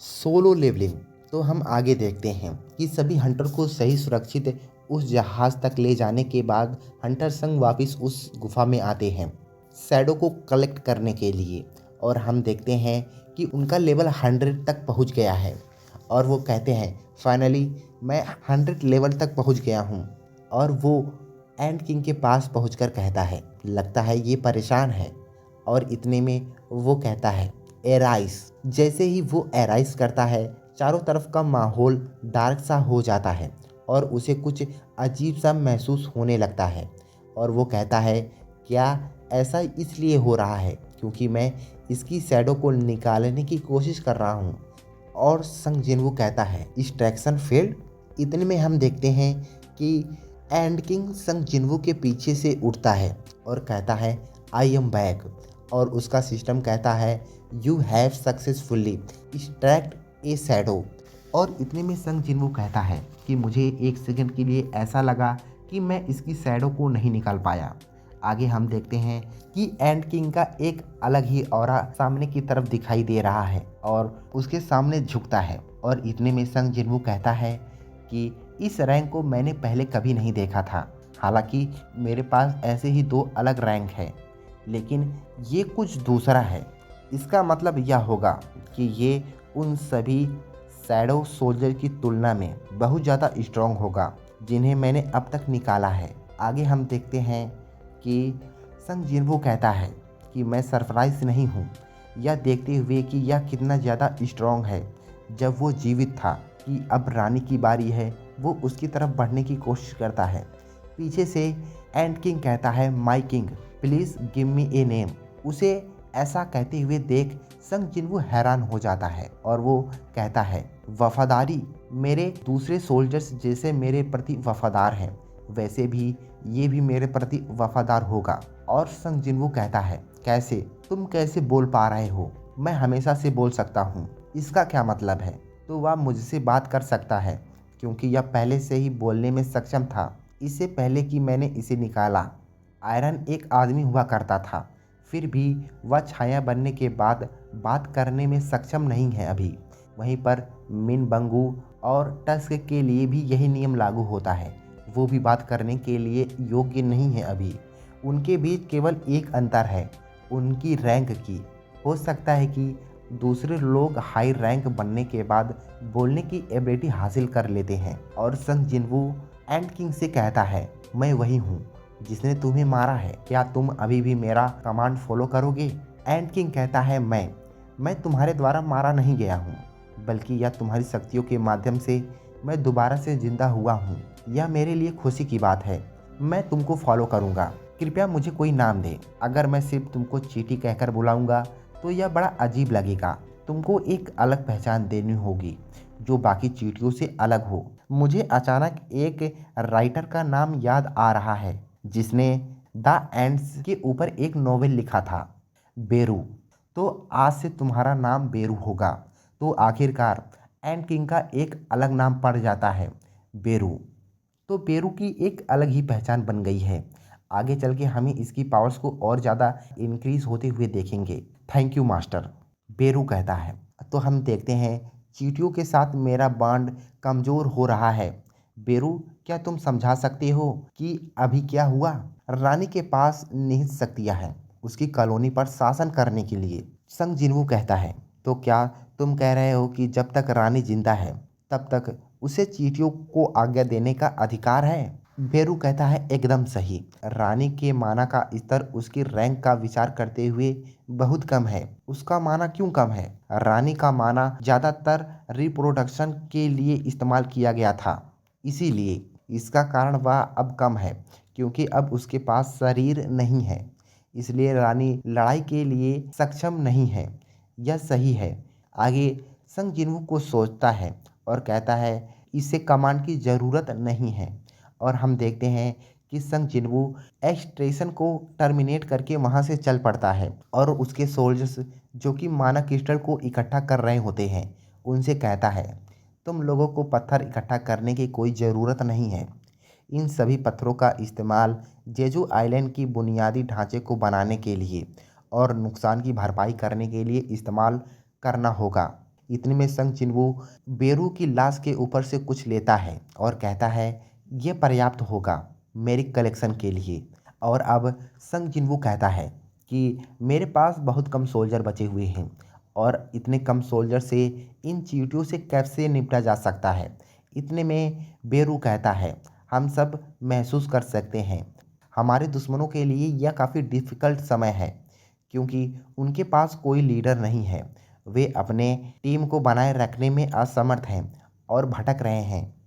Solo levelling. तो हम आगे देखते हैं कि सभी हंटर को सही सुरक्षित उस जहाज तक ले जाने के बाद हंटर संग वापस उस गुफा में आते हैं शैडो को कलेक्ट करने के लिए। और हम देखते हैं कि उनका लेवल 100 तक पहुंच गया है और वो कहते हैं फाइनली मैं 100 लेवल तक पहुंच गया हूं। और वो एंड किंग के पास पहुंचकर कहता है, लगता है ये परेशान है। और इतने में वो कहता है एराइस। जैसे ही वो एराइस करता है चारों तरफ का माहौल डार्क सा हो जाता है और उसे कुछ अजीब सा महसूस होने लगता है। और वो कहता है क्या ऐसा इसलिए हो रहा है क्योंकि मैं इसकी शैडो को निकालने की कोशिश कर रहा हूँ। और संग जिनवू कहता है डिस्ट्रैक्शन फेल्ड। इतने में हम देखते हैं कि एंड किंग संग जिनवू के पीछे से उठता है और कहता है आई एम बैक। और उसका सिस्टम कहता है you have successfully distract A shadow. और इतने में संग जिनवू कहता है कि मुझे एक सेकंड के लिए ऐसा लगा कि मैं इसकी शैडो को नहीं निकाल पाया। आगे हम देखते हैं कि एंड किंग का एक अलग ही ऑरा सामने की तरफ दिखाई दे रहा है और उसके सामने झुकता है। और इतने में संग जिनवू कहता है कि इस रैंक को मैंने पहले कभी नहीं देखा था। हालांकि मेरे पास ऐसे ही 2 अलग रैंक है, लेकिन ये कुछ दूसरा है। इसका मतलब यह होगा कि ये उन सभी शैडो सोल्जर की तुलना में बहुत ज़्यादा स्ट्रॉन्ग होगा जिन्हें मैंने अब तक निकाला है। आगे हम देखते हैं कि संग जिनवू कहता है कि मैं सरप्राइज नहीं हूँ यह देखते हुए कि यह कितना ज़्यादा स्ट्रॉन्ग है। जब वो जीवित था कि अब रानी की बारी है, वो उसकी तरफ बढ़ने की कोशिश करता है। पीछे से एंड किंग कहता है my king please give me a name. उसे ऐसा कहते हुए देख संग जिनवू हैरान हो जाता है और वो कहता है वफादारी, मेरे दूसरे सोल्जर्स जैसे मेरे प्रति वफादार हैं वैसे भी ये भी मेरे प्रति वफादार होगा। और संग जिनवू कहता है कैसे, तुम कैसे बोल पा रहे हो, मैं हमेशा से बोल सकता हूँ। इसका क्या मतलब है? तो वह मुझसे बात कर सकता है क्योंकि यह पहले से ही बोलने में सक्षम था, इससे पहले कि मैंने इसे निकाला। आयरन एक आदमी हुआ करता था, फिर भी वह छाया बनने के बाद बात करने में सक्षम नहीं है अभी। वहीं पर मिन बंगू और टस्क के लिए भी यही नियम लागू होता है, वो भी बात करने के लिए योग्य नहीं है अभी। उनके बीच केवल एक अंतर है, उनकी रैंक की। हो सकता है कि दूसरे लोग हाई रैंक बनने के बाद बोलने की एबिलिटी हासिल कर लेते हैं। और संग जिनवू एंड किंग से कहता है मैं वही हूँ जिसने तुम्हें मारा है, क्या तुम अभी भी मेरा कमांड फॉलो करोगे? एंड किंग कहता है मैं तुम्हारे द्वारा मारा नहीं गया हूँ, बल्कि यह तुम्हारी शक्तियों के माध्यम से मैं दोबारा से जिंदा हुआ हूँ। यह मेरे लिए खुशी की बात है, मैं तुमको फॉलो करूँगा। कृपया मुझे कोई नाम दे, अगर मैं सिर्फ तुमको चींटी कहकर बुलाऊंगा तो यह बड़ा अजीब लगेगा। तुमको एक अलग पहचान देनी होगी जो बाकी चींटियों से अलग हो। मुझे अचानक एक राइटर का नाम याद आ रहा है जिसने द एंड्स के ऊपर एक नोवेल लिखा था, बेरू। तो आज से तुम्हारा नाम बेरू होगा। तो आखिरकार एंड किंग का एक अलग नाम पड़ जाता है, बेरू। तो बेरू की एक अलग ही पहचान बन गई है। आगे चल के हमें इसकी पावर्स को और ज़्यादा इंक्रीज होते हुए देखेंगे। थैंक यू मास्टर, बेरू कहता है। तो हम देखते हैं चींटियों के साथ मेरा बॉन्ड कमज़ोर हो रहा है। बेरू, क्या तुम समझा सकते हो कि अभी क्या हुआ? रानी के पास निहित शक्तियाँ हैं उसकी कॉलोनी पर शासन करने के लिए, संग जिनवू कहता है। तो क्या तुम कह रहे हो कि जब तक रानी जिंदा है तब तक उसे चींटियों को आज्ञा देने का अधिकार है? बेरू कहता है एकदम सही। रानी के माना का स्तर उसकी रैंक का विचार करते हुए बहुत कम है। उसका माना क्यों कम है? रानी का माना ज़्यादातर रिप्रोडक्शन के लिए इस्तेमाल किया गया था, इसीलिए इसका कारण वह अब कम है क्योंकि अब उसके पास शरीर नहीं है, इसलिए रानी लड़ाई के लिए सक्षम नहीं है। यह सही है। आगे संग जिनवू को सोचता है और कहता है इसे कमांड की ज़रूरत नहीं है। और हम देखते हैं कि संग जिनवू एक्सट्रेशन को टर्मिनेट करके वहाँ से चल पड़ता है और उसके सोल्जर्स जो कि माना क्रिस्टल को इकट्ठा कर रहे होते हैं उनसे कहता है तुम लोगों को पत्थर इकट्ठा करने की कोई ज़रूरत नहीं है। इन सभी पत्थरों का इस्तेमाल जेजू आइलैंड की बुनियादी ढांचे को बनाने के लिए और नुकसान की भरपाई करने के लिए इस्तेमाल करना होगा। इतने में संग जिनवू बेरू की लाश के ऊपर से कुछ लेता है और कहता है, ये पर्याप्त होगा मेरी कलेक्शन के लिए। और अब संग जिनवू कहता है कि मेरे पास बहुत कम सोल्जर बचे हुए हैं और इतने कम सोल्जर से इन चींटियों से कैसे निपटा जा सकता है। इतने में बेरू कहता है, हम सब महसूस कर सकते हैं हमारे दुश्मनों के लिए यह काफ़ी डिफ़िकल्ट समय है, क्योंकि उनके पास कोई लीडर नहीं है। वे अपने टीम को बनाए रखने में असमर्थ हैं और भटक रहे हैं।